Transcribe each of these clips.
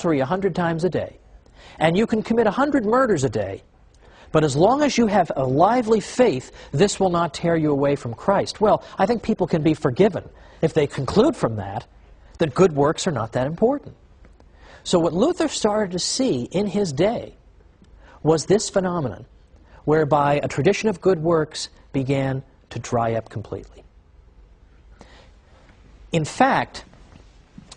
100 times a day, and you can commit 100 murders a day, but as long as you have a lively faith, this will not tear you away from Christ. Well, I think people can be forgiven if they conclude from that good works are not that important. So what Luther started to see in his day was this phenomenon, whereby a tradition of good works began to dry up completely. In fact,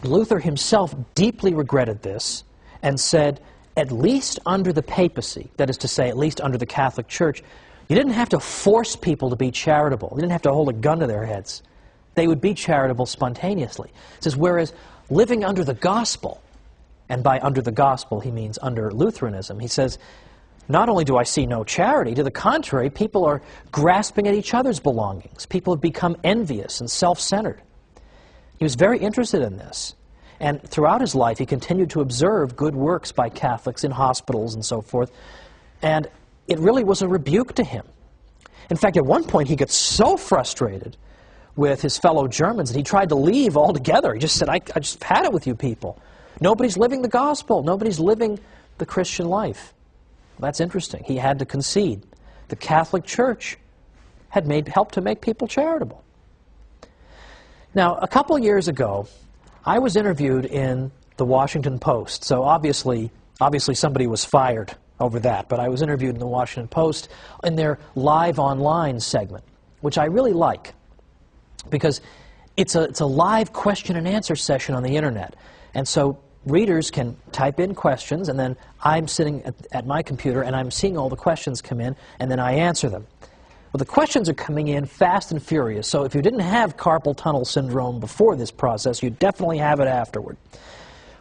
Luther himself deeply regretted this and said, at least under the papacy, that is to say, at least under the Catholic Church, you didn't have to force people to be charitable. You didn't have to hold a gun to their heads. They would be charitable spontaneously. He says, whereas living under the gospel, and by under the gospel he means under Lutheranism, he says, not only do I see no charity, to the contrary, people are grasping at each other's belongings. People have become envious and self-centered. He was very interested in this. And throughout his life, he continued to observe good works by Catholics in hospitals and so forth. And it really was a rebuke to him. In fact, at one point, he got so frustrated with his fellow Germans that he tried to leave altogether. He just said, I just had it with you people. Nobody's living the gospel. Nobody's living the Christian life. Well, that's interesting. He had to concede. The Catholic Church had helped to make people charitable. Now, a couple years ago, I was interviewed in the Washington Post. So obviously somebody was fired over that. But I was interviewed in the Washington Post in their live online segment, which I really like, because it's a live question and answer session on the internet. And so readers can type in questions, and then I'm sitting at my computer and I'm seeing all the questions come in, and then I answer them. Well, the questions are coming in fast and furious, so if you didn't have carpal tunnel syndrome before this process, you definitely have it afterward.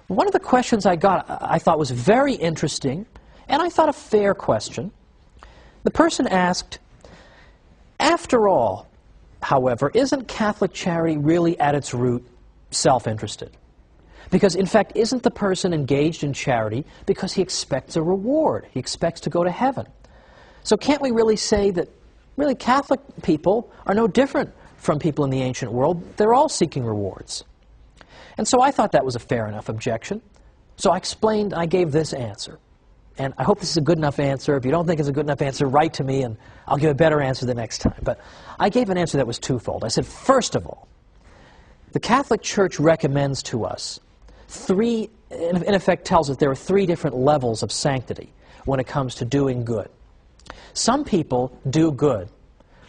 One of the questions I got I thought was very interesting, and I thought a fair question. The person asked, after all, however, isn't Catholic charity really at its root self-interested? Because, in fact, isn't the person engaged in charity because he expects a reward? He expects to go to heaven. So can't we really say that really Catholic people are no different from people in the ancient world? They're all seeking rewards. And so I thought that was a fair enough objection. So I explained, I gave this answer. And I hope this is a good enough answer. If you don't think it's a good enough answer, write to me and I'll give a better answer the next time. But I gave an answer that was twofold. I said, first of all, the Catholic Church recommends to us in effect tells us there are three different levels of sanctity when it comes to doing good. Some people do good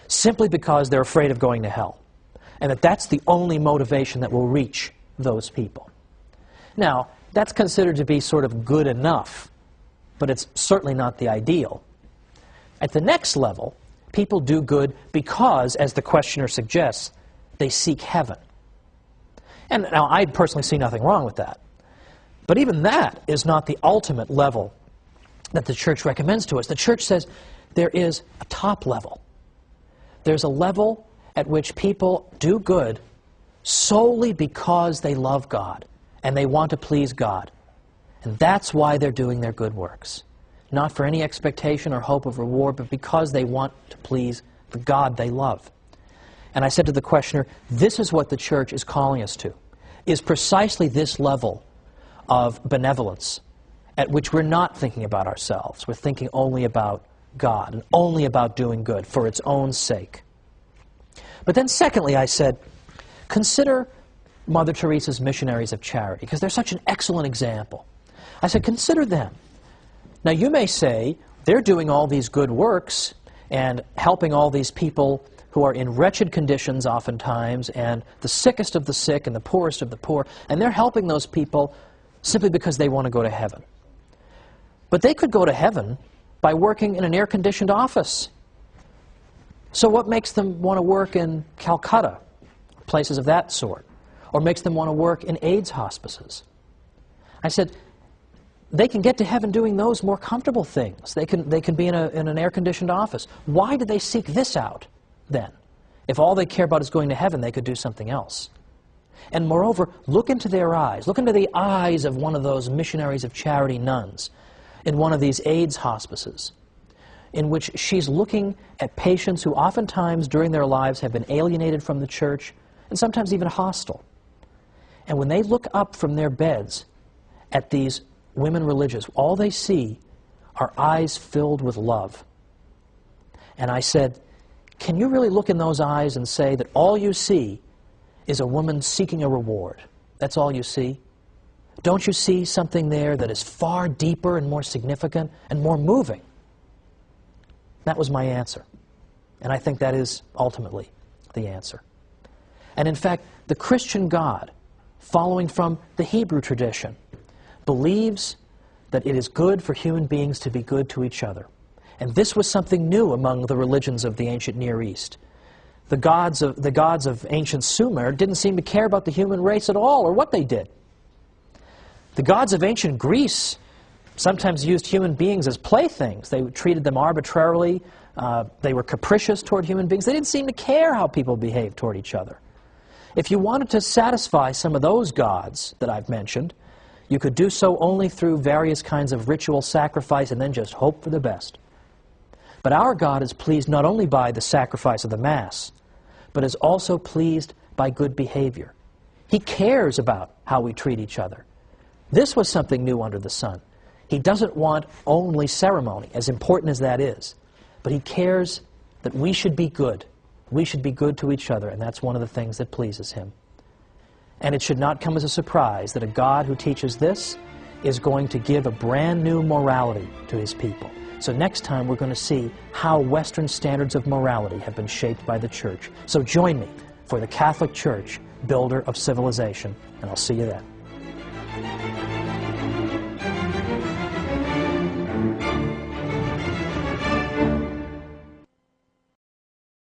simply because they're afraid of going to hell, and that's the only motivation that will reach those people. Now, that's considered to be sort of good enough, but it's certainly not the ideal. At the next level, people do good because, as the questioner suggests, they seek heaven. And now, I personally see nothing wrong with that. But even that is not the ultimate level that the Church recommends to us. The Church says there is a top level. There's a level at which people do good solely because they love God and they want to please God. And that's why they're doing their good works. Not for any expectation or hope of reward, but because they want to please the God they love. And I said to the questioner, this is what the Church is calling us to, is precisely this level of benevolence at which we're not thinking about ourselves. We're thinking only about God and only about doing good for its own sake. But then secondly, I said, consider Mother Teresa's missionaries of charity, because they're such an excellent example. I said, consider them. Now, you may say, they're doing all these good works and helping all these people who are in wretched conditions oftentimes, and the sickest of the sick and the poorest of the poor, and they're helping those people simply because they want to go to heaven. But they could go to heaven by working in an air-conditioned office. So what makes them want to work in Calcutta, places of that sort, or makes them want to work in AIDS hospices? I said, they can get to heaven doing those more comfortable things. They can be in an air-conditioned office. Why did they seek this out then? If all they care about is going to heaven, they could do something else. And moreover, look into their eyes. Look into the eyes of one of those missionaries of charity nuns in one of these AIDS hospices, in which she's looking at patients who oftentimes during their lives have been alienated from the church and sometimes even hostile. And when they look up from their beds at these women religious, all they see are eyes filled with love. And I said, can you really look in those eyes and say that all you see is a woman seeking a reward? That's all you see? Don't you see something there that is far deeper and more significant and more moving? That was my answer. And I think that is ultimately the answer. And in fact, the Christian God, following from the Hebrew tradition, believes that it is good for human beings to be good to each other. And this was something new among the religions of the ancient Near East. The gods of ancient Sumer didn't seem to care about the human race at all, or what they did. The gods of ancient Greece sometimes used human beings as playthings. They treated them arbitrarily. They were capricious toward human beings. They didn't seem to care how people behaved toward each other. If you wanted to satisfy some of those gods that I've mentioned, you could do so only through various kinds of ritual sacrifice and then just hope for the best. But our God is pleased not only by the sacrifice of the Mass, but is also pleased by good behavior. He cares about how we treat each other. This was something new under the sun. He doesn't want only ceremony, as important as that is, but he cares that we should be good. We should be good to each other, and that's one of the things that pleases him. And it should not come as a surprise that a God who teaches this is going to give a brand new morality to his people. So next time we're going to see how Western standards of morality have been shaped by the Church. So join me for the Catholic Church, Builder of Civilization, and I'll see you then.